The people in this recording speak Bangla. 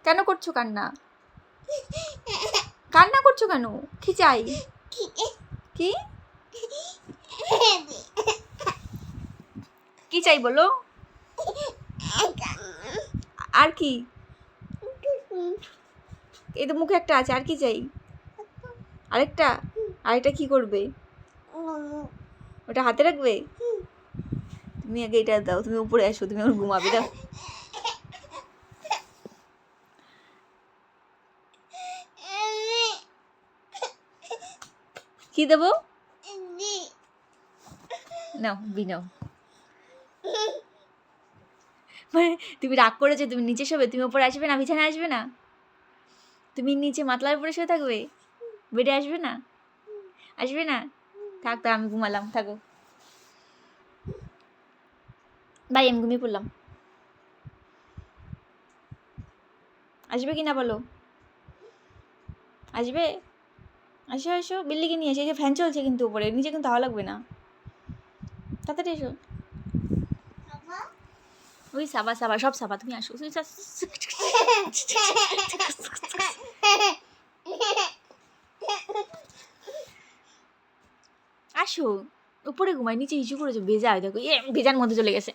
কেন করছো কান্না? কান্না করছো কেন? কি চাই? কি কি চাই বলো? আর কি? এই তো মুখে একটা আছে, আর কি চাই? আরেকটা? আরেকটা কি করবে? ওটা হাতে রাখবে? তুমি আগে এটা দাও, তুমি উপরে আসো, তুমি এখন ঘুমাবে। দাও। কি দেবো? নাও বি নাও। মানে তুমি রাগ করেছো, তুমি নিচে শোবে, তুমি উপরে আসবে না, বিছানায় আসবে না? তুমি নিচে মাতলার উপরে শুয়ে থাকবে, বেডে আসবে না? আসবে না? থাক, তা আমি ঘুমালাম, থাকো। ভাই আমি ঘুমিয়ে পড়লাম। আসবে কি না বলো? আসবে? আসো আসো, বিল্লিকে নিয়ে এসে, এই যে ফ্যান চলছে কিন্তু উপরে, নিচে কিন্তু হাওয়া লাগবে না। তাড়াতাড়ি এসো। ওই সাবা সাবা, সব সাবা, তুমি আসো। আসো উপরে ঘুমাই, নিচে হিসু করেছো, ভেজা, দেখো ভেজার মধ্যে চলে গেছে।